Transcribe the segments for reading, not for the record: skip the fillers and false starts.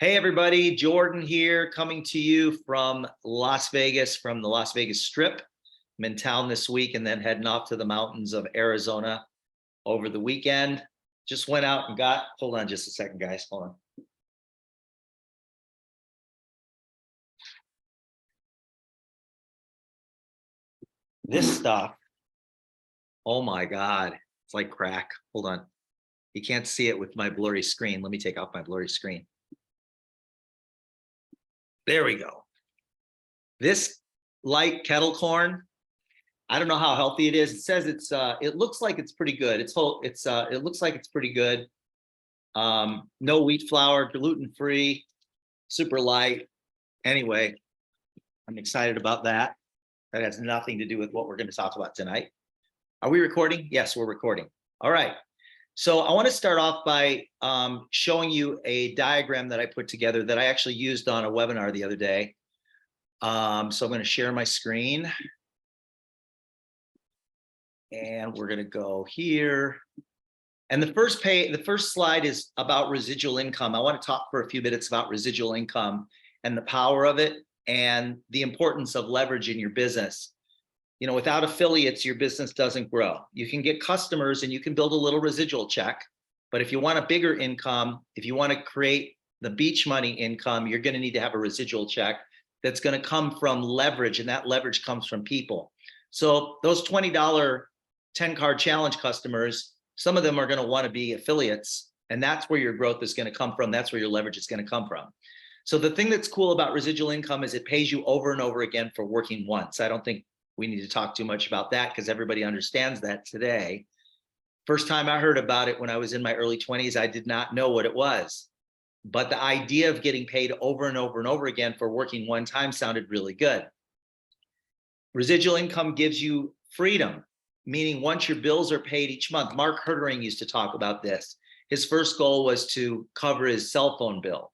Hey everybody, Jordan here coming to you from Las Vegas, from the Las Vegas Strip. I'm in town this week and then heading off to the mountains of Arizona over the weekend. Just went out and hold on just a second, guys, hold on. This stuff, oh my God, it's like crack. Hold on. You can't see it with my blurry screen. Let me take off my blurry screen. There we go. This light kettle corn, I don't know how healthy it is. It says it looks like it's pretty good. It looks like it's pretty good. No wheat flour, gluten-free, super light. Anyway, I'm excited about that. That has nothing to do with what we're going to talk about tonight. Are we recording? Yes, we're recording. All right. So I want to start off by showing you a diagram that I put together that I actually used on a webinar the other day. So I'm going to share my screen. And we're going to go here. And the first slide is about residual income. I want to talk for a few minutes about residual income and the power of it and the importance of leverage in your business. You know, without affiliates, your business doesn't grow. You can get customers and you can build a little residual check. But if you want a bigger income, if you want to create the beach money income, you're going to need to have a residual check that's going to come from leverage. And that leverage comes from people. So those $20 10 card challenge customers, some of them are going to want to be affiliates, and that's where your growth is going to come from. That's where your leverage is going to come from. So the thing that's cool about residual income is it pays you over and over again for working once. I don't think we need to talk too much about that because everybody understands that today. First time I heard about it when I was in my early 20s, I did not know what it was. But the idea of getting paid over and over and over again for working one time sounded really good. Residual income gives you freedom, meaning once your bills are paid each month. Mark Herdering used to talk about this. His first goal was to cover his cell phone bill.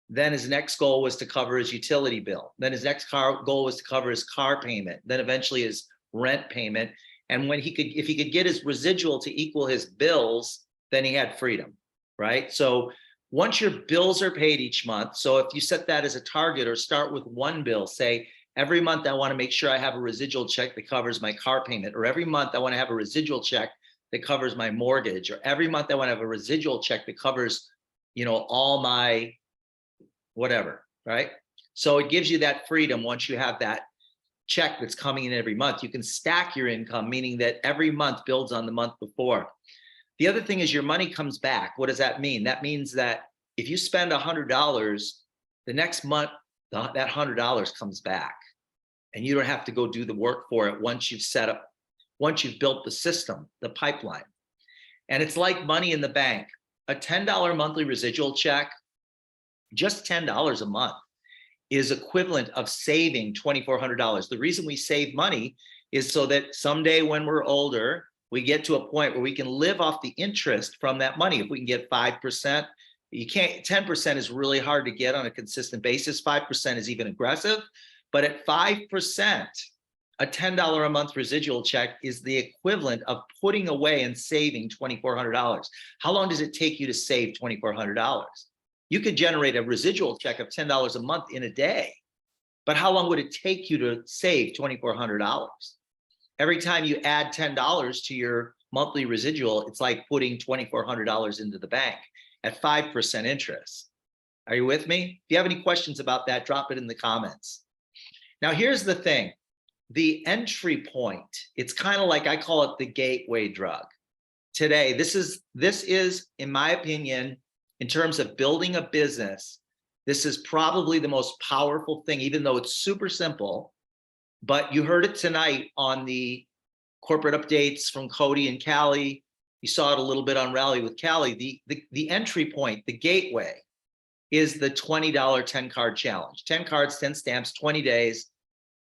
Then his next goal was to cover his utility bill. Then his next goal was to cover his car payment. Then eventually his rent payment. And when if he could get his residual to equal his bills, then he had freedom, right? So once your bills are paid each month, so if you set that as a target or start with one bill, say, every month, I want to make sure I have a residual check that covers my car payment, or every month I want to have a residual check that covers my mortgage, or every month I want to have a residual check that covers, you know, all my whatever, right? So it gives you that freedom. Once you have that check that's coming in every month, you can stack your income, meaning that every month builds on the month before. The other thing is your money comes back. What does that mean? That means that if you spend $100, the next month, that $100 comes back. And you don't have to go do the work for it once you've built the system, the pipeline. And it's like money in the bank. A $10 monthly residual check, just $10 a month, is equivalent of saving $2,400. The reason we save money is so that someday when we're older, we get to a point where we can live off the interest from that money. If we can get 5%, you can't, 10% is really hard to get on a consistent basis. 5% is even aggressive. But at 5%, a $10 a month residual check is the equivalent of putting away and saving $2,400. How long does it take you to save $2,400? You could generate a residual check of $10 a month in a day, but how long would it take you to save $2,400? Every time you add $10 to your monthly residual, it's like putting $2,400 into the bank at 5% interest. Are you with me? If you have any questions about that, drop it in the comments. Now, here's the thing, the entry point, it's kind of like, I call it the gateway drug. Today, this is, in my opinion, in terms of building a business, this is probably the most powerful thing, even though it's super simple. But you heard it tonight on the corporate updates from Cody and Callie. You saw it a little bit on Rally with Callie. The entry point, the gateway, is the $20 10 card challenge. 10 cards, 10 stamps, 20 days,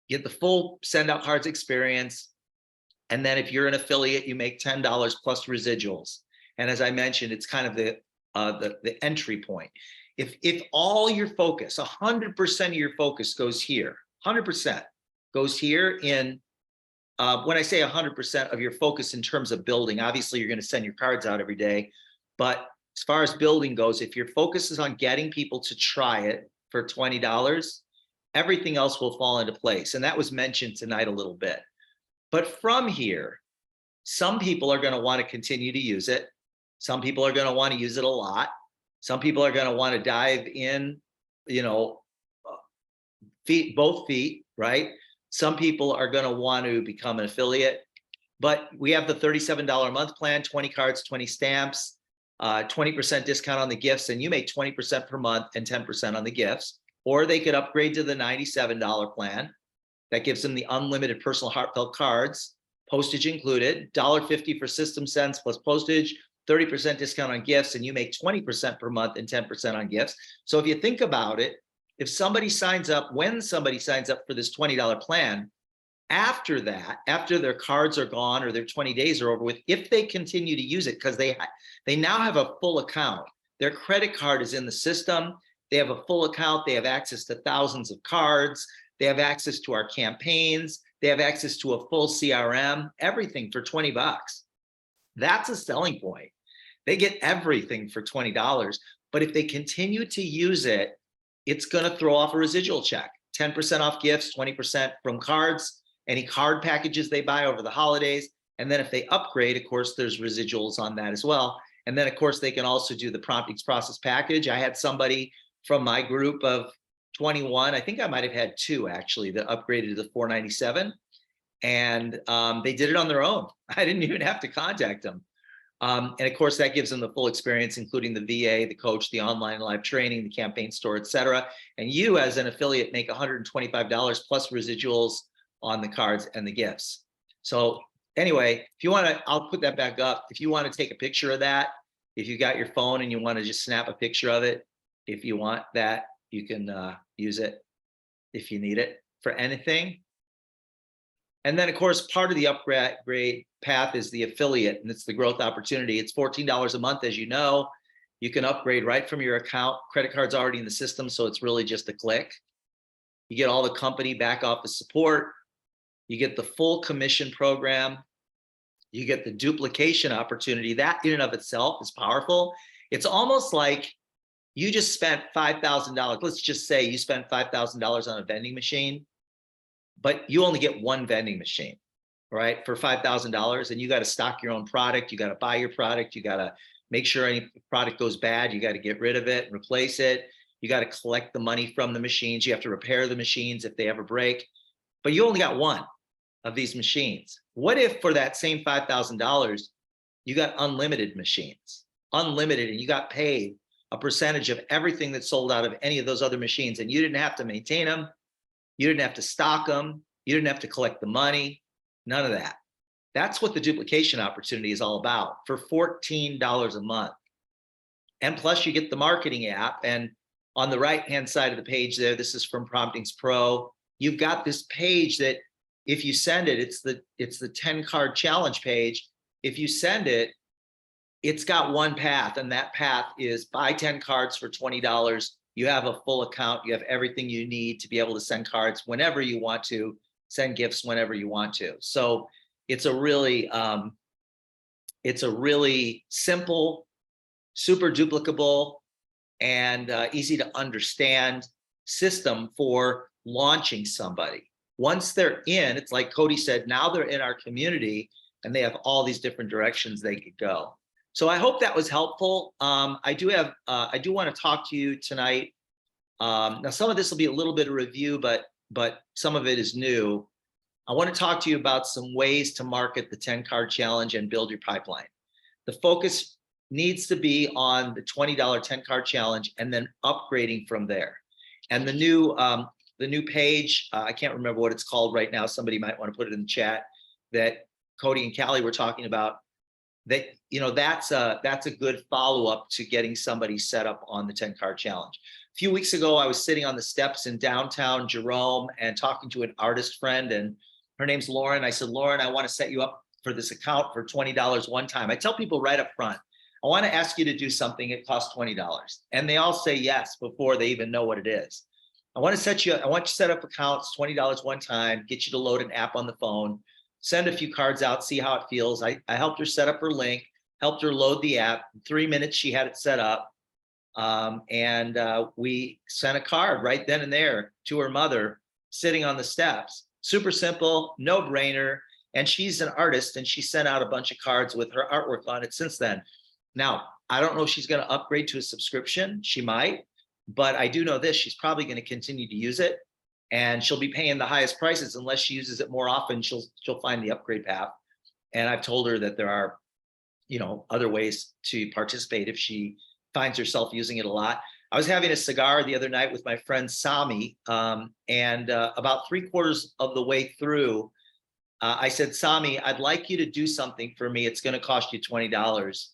get the full send out cards experience. And then if you're an affiliate, you make $10 plus residuals. And as I mentioned, it's kind of the entry point. If all your focus, 100% of your focus goes here, 100% goes here in, when I say 100% of your focus in terms of building, obviously you're going to send your cards out every day, but as far as building goes, if your focus is on getting people to try it for $20, everything else will fall into place. And that was mentioned tonight a little bit. But from here, some people are going to want to continue to use it. Some people are going to want to use it a lot. Some people are going to want to dive in, you know, both feet, right? Some people are going to want to become an affiliate. But we have the $37 a month plan, 20 cards, 20 stamps, 20% discount on the gifts, and you make 20% per month and 10% on the gifts. Or they could upgrade to the $97 plan. That gives them the unlimited personal heartfelt cards, postage included, $1.50 for system cents plus postage, 30% discount on gifts, and you make 20% per month and 10% on gifts. So if you think about it, if somebody signs up, when somebody signs up for this $20 plan, after that, after their cards are gone or their 20 days are over with, if they continue to use it, because they now have a full account, their credit card is in the system, they have a full account, they have access to thousands of cards, they have access to our campaigns, they have access to a full CRM, everything for $20. That's a selling point. They get everything for $20, but if they continue to use it, it's going to throw off a residual check, 10% off gifts, 20% from cards, any card packages they buy over the holidays. And then if they upgrade, of course, there's residuals on that as well. And then, of course, they can also do the promptings process package. I had somebody from my group of 21, I think I might have had 2 actually, that upgraded to the $497. And they did it on their own. I didn't even have to contact them. And of course, that gives them the full experience, including the VA, the coach, the online live training, the campaign store, et cetera. And you as an affiliate make $125 plus residuals on the cards and the gifts. So anyway, if you want to, I'll put that back up. If you want to take a picture of that, if you got your phone and you want to just snap a picture of it, if you want that, you can use it if you need it for anything. And then, of course, part of the upgrade path is the affiliate, and it's the growth opportunity. It's $14 a month, as you know. You can upgrade right from your account. Credit card's already in the system, so it's really just a click. You get all the company back office support. You get the full commission program. You get the duplication opportunity. That in and of itself is powerful. It's almost like you just spent $5,000. Let's just say you spent $5,000 on a vending machine, but you only get one vending machine, right? For $5,000, and you got to stock your own product. You got to buy your product. You got to make sure any product goes bad. You got to get rid of it, replace it. You got to collect the money from the machines. You have to repair the machines if they ever break, but you only got one of these machines. What if for that same $5,000, you got unlimited machines, unlimited, and you got paid a percentage of everything that's sold out of any of those other machines, and you didn't have to maintain them, you didn't have to stock them, you didn't have to collect the money, none of that. That's what the duplication opportunity is all about for $14 a month. And plus you get the marketing app, and on the right-hand side of the page there, this is from Promptings Pro, you've got this page that if you send it, it's the 10 card challenge page. If you send it, it's got one path, and that path is buy 10 cards for $20. You have a full account. You have everything you need to be able to send cards whenever you want to, send gifts whenever you want to. So it's a really simple, super duplicable, and easy to understand system for launching somebody. Once they're in, it's like Cody said, now they're in our community and they have all these different directions they could go. So I hope that was helpful. I do want to talk to you tonight. Now, some of this will be a little bit of review, but some of it is new. I want to talk to you about some ways to market the 10 card challenge and build your pipeline. The focus needs to be on the $20 10 card challenge and then upgrading from there. And the new page, I can't remember what it's called right now. Somebody might want to put it in the chat, that Cody and Callie were talking about. That, you know, that's a good follow-up to getting somebody set up on the 10 card challenge. A few weeks ago, I was sitting on the steps in downtown Jerome and talking to an artist friend, and her name's Lauren. I said, Lauren, I want to set you up for this account for $20 one time. I tell people right up front, I want to ask you to do something. It costs $20. And they all say yes before they even know what it is. I want you to set up accounts, $20 one time, get you to load an app on the phone, send a few cards out, see how it feels. I helped her set up her link. helped her load the app. In 3 minutes, she had it set up. We sent a card right then and there to her mother sitting on the steps. Super simple, no brainer. And she's an artist, and she sent out a bunch of cards with her artwork on it since then. Now, I don't know if she's going to upgrade to a subscription. She might, but I do know this, she's probably going to continue to use it, and she'll be paying the highest prices unless she uses it more often. She'll find the upgrade path. And I've told her that there are, other ways to participate if she finds herself using it a lot. I was having a cigar the other night with my friend Sami, and about 3/4 of the way through, I said, Sami, I'd like you to do something for me. It's going to cost you $20,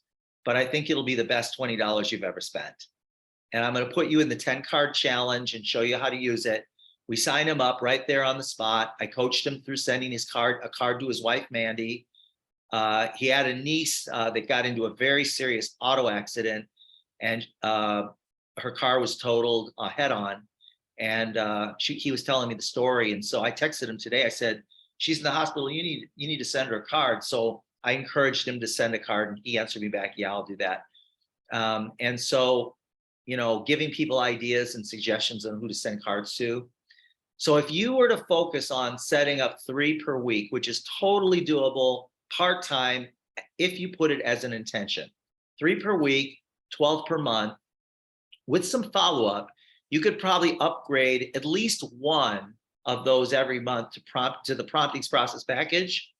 but I think it'll be the best $20 you've ever spent. And I'm going to put you in the 10-card challenge and show you how to use it. We signed him up right there on the spot. I coached him through sending a card to his wife, Mandy. He had a niece that got into a very serious auto accident, and her car was totaled head on. And he was telling me the story. And so I texted him today. I said, she's in the hospital. You need to send her a card. So I encouraged him to send a card, and he answered me back, yeah, I'll do that. And so, giving people ideas and suggestions on who to send cards to. So if you were to focus on setting up 3 per week, which is totally doable, part-time, if you put it as an intention, 3 per week, 12 per month, with some follow-up, you could probably upgrade at least one of those every month to the promptings process package,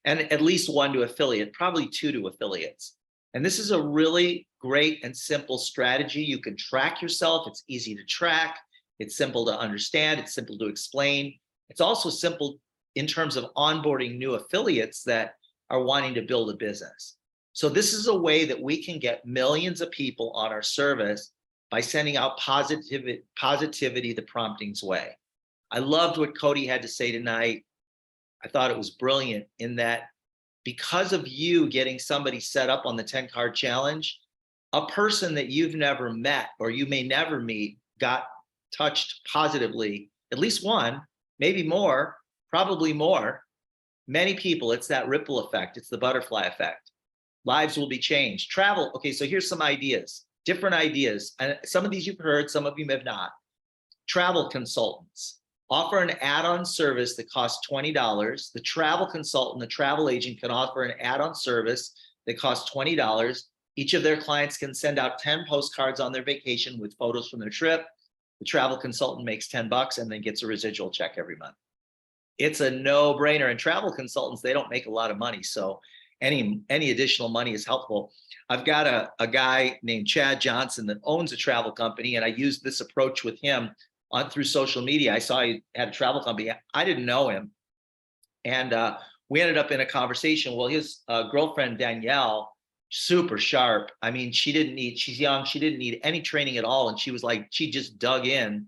and at least one to affiliate, probably 2 to affiliates. And this is a really great and simple strategy. You can track yourself. It's easy to track. It's simple to understand. It's simple to explain. It's also simple in terms of onboarding new affiliates that are wanting to build a business. So this is a way that we can get millions of people on our service by sending out positivity the promptings way. I loved what Cody had to say tonight. I thought it was brilliant in that because of you getting somebody set up on the 10-card challenge, a person that you've never met or you may never meet got touched positively, at least one, maybe more, probably more. Many people, it's that ripple effect. It's the butterfly effect. Lives will be changed. Travel. Okay, so here's some ideas, different ideas. And some of these you've heard, some of you have not. Travel consultants offer an add-on service that costs $20. The travel consultant, the travel agent can offer an add-on service that costs $20. Each of their clients can send out 10 postcards on their vacation with photos from their trip. The travel consultant makes $10 and then gets a residual check every month. It's a no-brainer. And travel consultants, they don't make a lot of money. So any additional money is helpful. I've got a guy named Chad Johnson that owns a travel company, and I used this approach with him through social media. I saw he had a travel company. I didn't know him. And we ended up in a conversation. Well, his girlfriend, Danielle, super sharp. I mean, she's young. She didn't need any training at all. And she was like, she just dug in.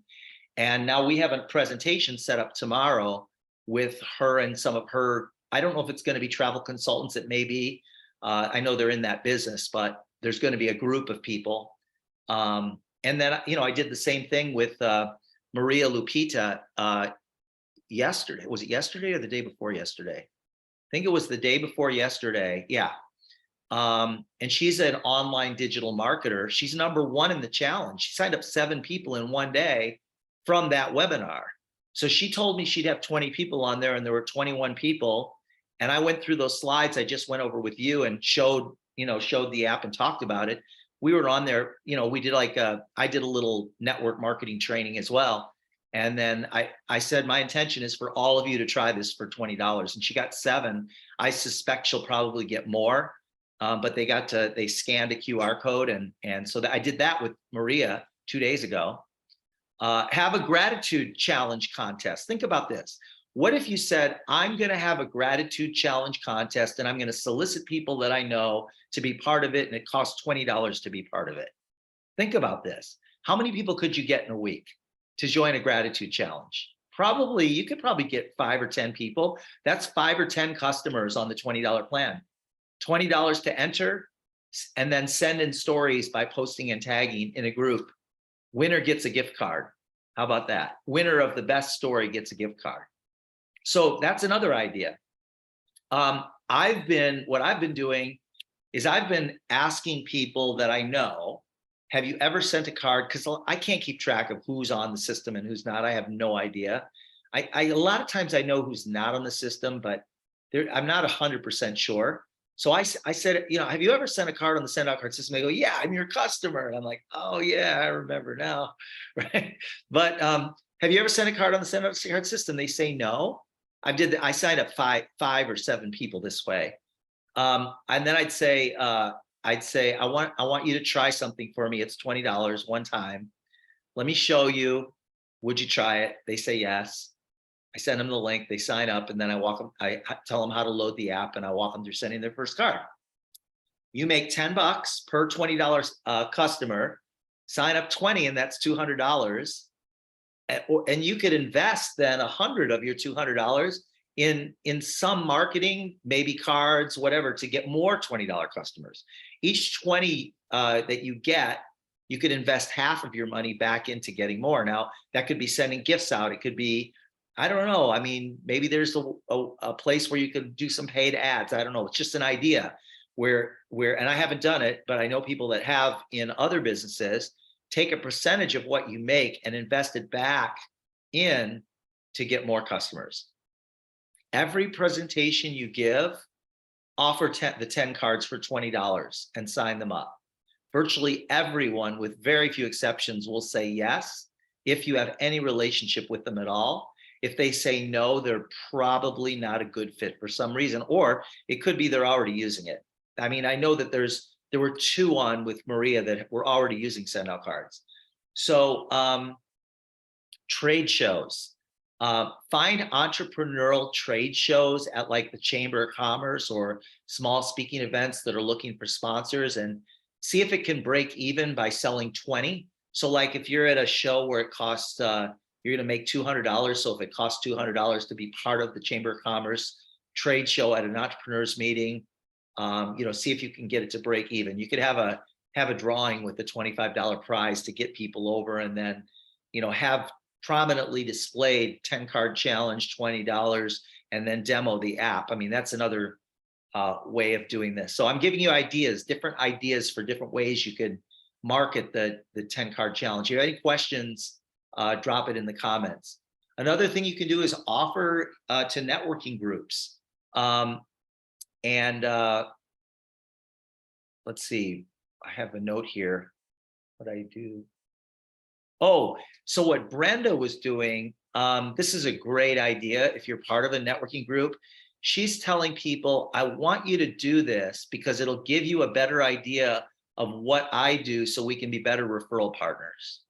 And now we have a presentation set up tomorrow with her and some of her, I don't know if it's going to be travel consultants. It may be. I know they're in that business, but there's going to be a group of people. And then, I did the same thing with Maria Lupita yesterday. Was it yesterday or the day before yesterday? I think it was the day before yesterday. Yeah. And she's an online digital marketer. She's #1 in the challenge. She signed up 7 people in one day from that webinar. So she told me she'd have 20 people on there, and there were 21 people. And I went through those slides I just went over with you and showed the app and talked about it. We were on there, we did I did a little network marketing training as well. And then I said, my intention is for all of you to try this for $20. And she got 7. I suspect she'll probably get more, but they scanned a QR code. And so I did that with Maria 2 days ago. Have a gratitude challenge contest. Think about this. What if you said, I'm going to have a gratitude challenge contest, and I'm going to solicit people that I know to be part of it, and it costs $20 to be part of it? Think about this. How many people could you get in a week to join a gratitude challenge? You could probably get 5 or 10 people. That's 5 or 10 customers on the $20 plan. $20 to enter, and then send in stories by posting and tagging in a group. Winner gets a gift card. How about that? Winner of the best story gets a gift card. So that's another idea. What I've been doing is I've been asking people that I know, have you ever sent a card? Because I can't keep track of who's on the system and who's not. I have no idea. I a lot of times I know who's not on the system, but I'm not 100% sure. So I said, have you ever sent a card on the send out card system? They go, yeah, I'm your customer. And I'm like, oh yeah, I remember now. Right. But have you ever sent a card on the send out card system? They say no. I signed up five or seven people this way. And then I'd say, I want you to try something for me. It's $20 one time. Let me show you. Would you try it? They say yes. I send them the link, they sign up, and then I tell them how to load the app, and I walk them through sending their first card. You make $10 per $20 customer, sign up 20, and that's $200. And you could invest then 100 of your $200 in some marketing, maybe cards, whatever, to get more $20 customers. Each 20 that you get, you could invest half of your money back into getting more. Now, that could be sending gifts out. It could be, I don't know. I mean, maybe there's a place where you could do some paid ads. I don't know. It's just an idea where, and I haven't done it, but I know people that have in other businesses. Take a percentage of what you make and invest it back in to get more customers. Every presentation you give, offer the 10 cards for $20 and sign them up. Virtually everyone, with very few exceptions, will say yes if you have any relationship with them at all. If they say no, they're probably not a good fit for some reason, or it could be they're already using it. I mean, I know that there were 2 on with Maria that were already using send out cards. So trade shows, find entrepreneurial trade shows at like the Chamber of Commerce or small speaking events that are looking for sponsors, and see if it can break even by selling 20. So like if you're at a show where it costs, you're going to make $200. So if it costs $200 to be part of the Chamber of Commerce trade show at an entrepreneur's meeting, see if you can get it to break even. You could have a drawing with a $25 prize to get people over, and then, have prominently displayed 10 card challenge, $20, and then demo the app. I mean, that's another way of doing this. So I'm giving you different ideas for different ways you could market the 10 card challenge. If you have any questions, drop it in the comments. Another thing you can do is offer to networking groups. Let's see, I have a note here. What I do. Oh, so what Brenda was doing, this is a great idea. If you're part of a networking group, she's telling people, I want you to do this because it'll give you a better idea of what I do so we can be better referral partners.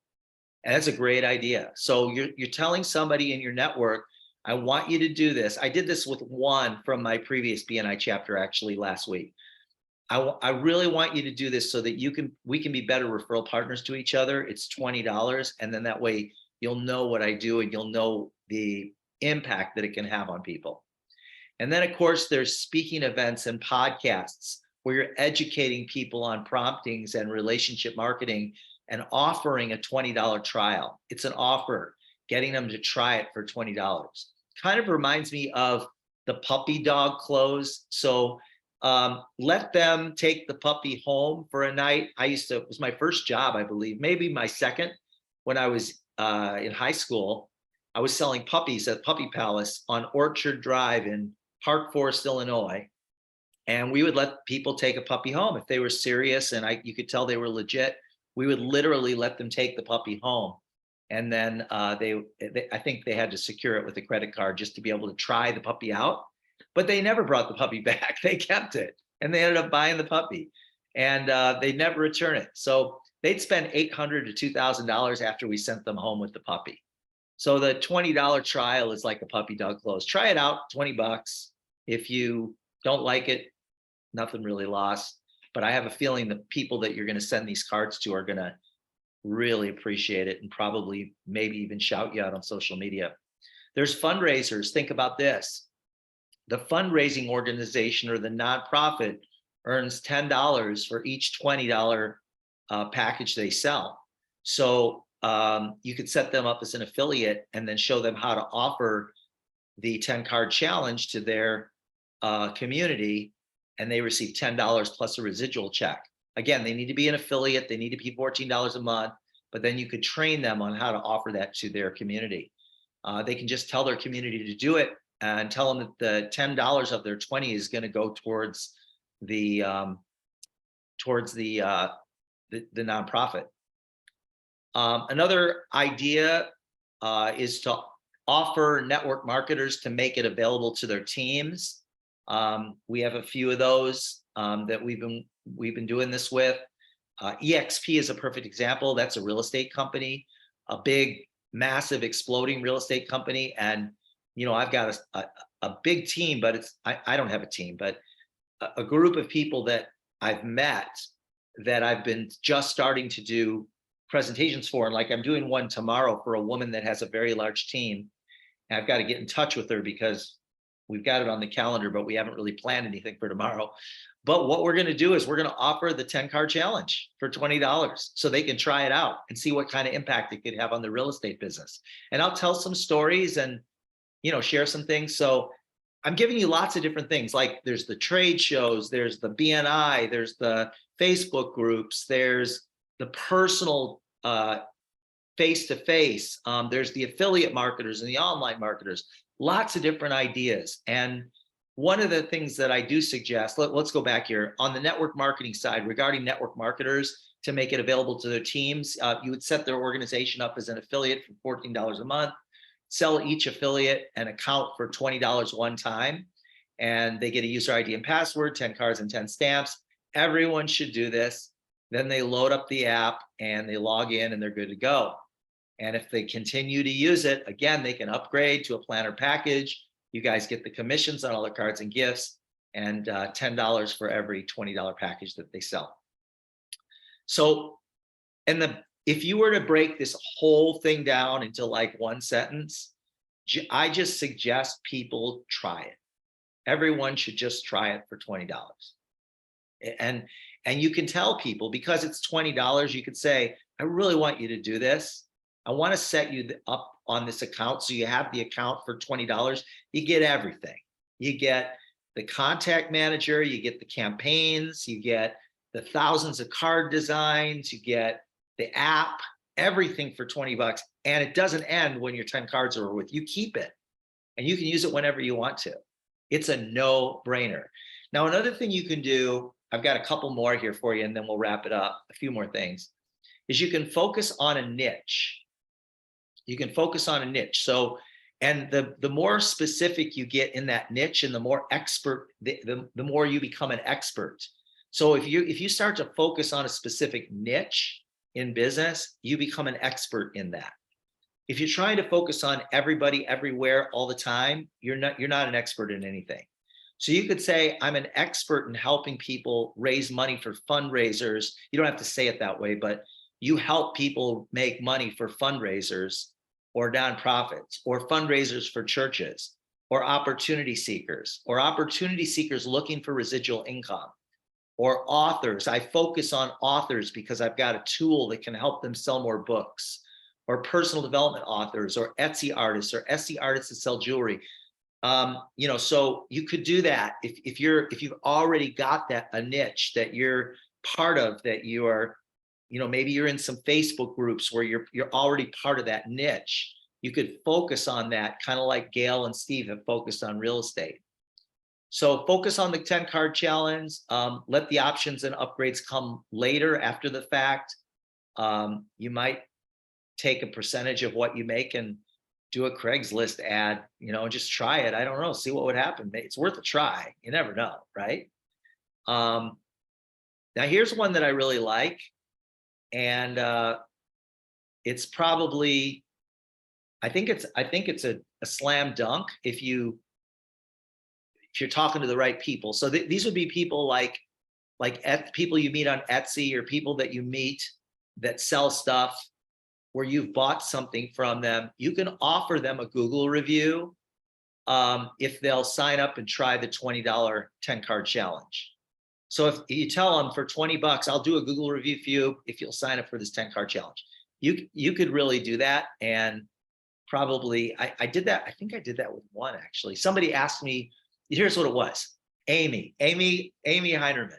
And that's a great idea. So you're telling somebody in your network, I want you to do this. I did this with one from my previous BNI chapter actually last week. I really want you to do this so that we can be better referral partners to each other. It's $20. And then that way you'll know what I do and you'll know the impact that it can have on people. And then of course there's speaking events and podcasts where you're educating people on promptings and relationship marketing and offering a $20 trial. It's an offer, getting them to try it for $20. Kind of reminds me of the puppy dog close. So let them take the puppy home for a night. It was my first job, I believe, maybe my second, when I was in high school. I was selling puppies at Puppy Palace on Orchard Drive in Park Forest, Illinois. And we would let people take a puppy home if they were serious and you could tell they were legit. We would literally let them take the puppy home. And then I think they had to secure it with a credit card just to be able to try the puppy out. But they never brought the puppy back. They kept it and they ended up buying the puppy, and they never return it. So they'd spend $800 to $2,000 after we sent them home with the puppy. So the $20 trial is like a puppy dog close. Try it out, $20. If you don't like it, nothing really lost. But I have a feeling the people that you're going to send these cards to are going to really appreciate it and probably maybe even shout you out on social media. There's fundraisers. Think about this. The fundraising organization or the nonprofit earns $10 for each $20 package they sell. So you could set them up as an affiliate and then show them how to offer the 10 card challenge to their community. and they receive $10 plus a residual check. Again, they need to be an affiliate. They need to be $14 a month, but then you could train them on how to offer that to their community. They can just tell their community to do it and tell them that the $10 of their 20 is going to go towards the nonprofit. Another idea is to offer network marketers to make it available to their teams. We have a few of those that we've been doing this with. EXP is a perfect example. That's a real estate company, a big, massive, exploding real estate company. And I've got a big team, but I don't have a team, but a group of people that I've met that I've been just starting to do presentations for. And like I'm doing one tomorrow for a woman that has a very large team. And I've got to get in touch with her because we've got it on the calendar, but we haven't really planned anything for tomorrow. But what we're going to do is we're going to offer the 10-card challenge for $20 so they can try it out and see what kind of impact it could have on the real estate business. And I'll tell some stories and, share some things. So I'm giving you lots of different things. Like there's the trade shows, there's the BNI, there's the Facebook groups, there's the personal face-to-face, there's the affiliate marketers and the online marketers, lots of different ideas. And one of the things that I do suggest, let's go back here on the network marketing side regarding network marketers to make it available to their teams. You would set their organization up as an affiliate for $14 a month, sell each affiliate an account for $20 one time, and they get a user ID and password, 10 cards and 10 stamps. Everyone should do this. Then they load up the app and they log in and they're good to go. And if they continue to use it, again, they can upgrade to a planner package. You guys get the commissions on all the cards and gifts, and $10 for every $20 package that they sell. So, if you were to break this whole thing down into like one sentence, I just suggest people try it. Everyone should just try it for $20. And you can tell people, because it's $20, you could say, I really want you to do this. I want to set you up on this account. So you have the account for $20. You get everything. You get the contact manager, you get the campaigns, you get the thousands of card designs, you get the app, everything for $20. And it doesn't end when your 10 cards are over with. You keep it and you can use it whenever you want to. It's a no-brainer. Now, another thing you can do, I've got a couple more here for you, and then we'll wrap it up. A few more things is you can focus on a niche. You can focus on a niche. So, and the more specific you get in that niche and the more expert, the more you become an expert. So if you start to focus on a specific niche in business, you become an expert in that. If you're trying to focus on everybody everywhere all the time, you're not an expert in anything. So you could say, I'm an expert in helping people raise money for fundraisers. You don't have to say it that way, but you help people make money for fundraisers or nonprofits or fundraisers for churches or opportunity seekers looking for residual income or authors. I focus on authors because I've got a tool that can help them sell more books, or personal development authors or Etsy artists that sell jewelry. So you could do that if you've already got a niche that you're part of, that you are, maybe you're in some Facebook groups where you're already part of that niche. You could focus on that, kind of like Gail and Steve have focused on real estate. So focus on the 10-card challenge. Let the options and upgrades come later after the fact. You might take a percentage of what you make and do a Craigslist ad, just try it. I don't know, see what would happen. It's worth a try. You never know, right? Now here's one that I really like. And it's probably, I think it's a slam dunk if you're talking to the right people. So these would be people like people you meet on Etsy, or people that you meet that sell stuff where you've bought something from them. You can offer them a Google review if they'll sign up and try the $20 10-card challenge. So if you tell them for $20, I'll do a Google review for you if you'll sign up for this 10-card challenge. You could really do that. And probably I did that. I think I did that with one, actually. Somebody asked me, here's what it was. Amy Heinerman.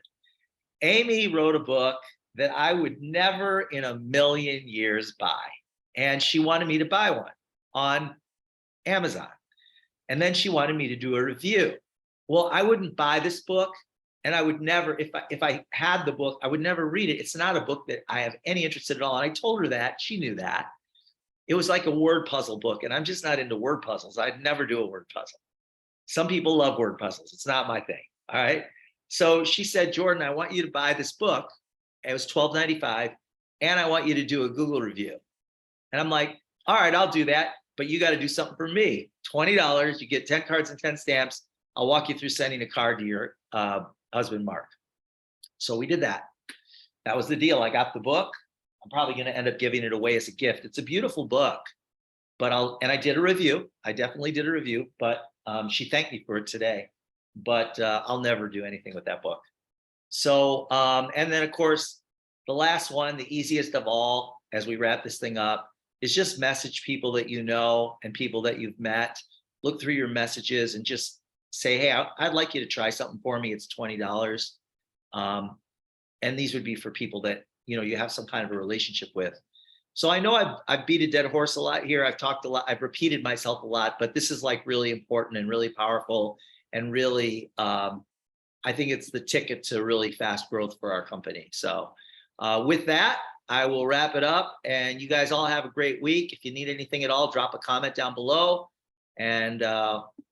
Amy wrote a book that I would never in a million years buy. And she wanted me to buy one on Amazon. And then she wanted me to do a review. Well, I wouldn't buy this book. And I would never, if I had the book, I would never read it. It's not a book that I have any interest in at all. And I told her that. She knew that. It was like a word puzzle book. And I'm just not into word puzzles. I'd never do a word puzzle. Some people love word puzzles. It's not my thing. All right. So she said, Jordan, I want you to buy this book. It was $12.95. And I want you to do a Google review. And I'm like, all right, I'll do that. But you got to do something for me. $20. You get 10 cards and 10 stamps. I'll walk you through sending a card to your husband, Mark. So we did that. That was the deal. I got the book. I'm probably going to end up giving it away as a gift. It's a beautiful book, but I did a review. I definitely did a review, but she thanked me for it today, but I'll never do anything with that book. So, and then of course, the last one, the easiest of all, as we wrap this thing up, is just message people that you know and people that you've met. Look through your messages and just say, hey, I'd like you to try something for me. It's $20. And these would be for people that, you have some kind of a relationship with. So I know I've beat a dead horse a lot here. I've talked a lot. I've repeated myself a lot, but this is like really important and really powerful and really, I think it's the ticket to really fast growth for our company. So with that, I will wrap it up, and you guys all have a great week. If you need anything at all, drop a comment down below, and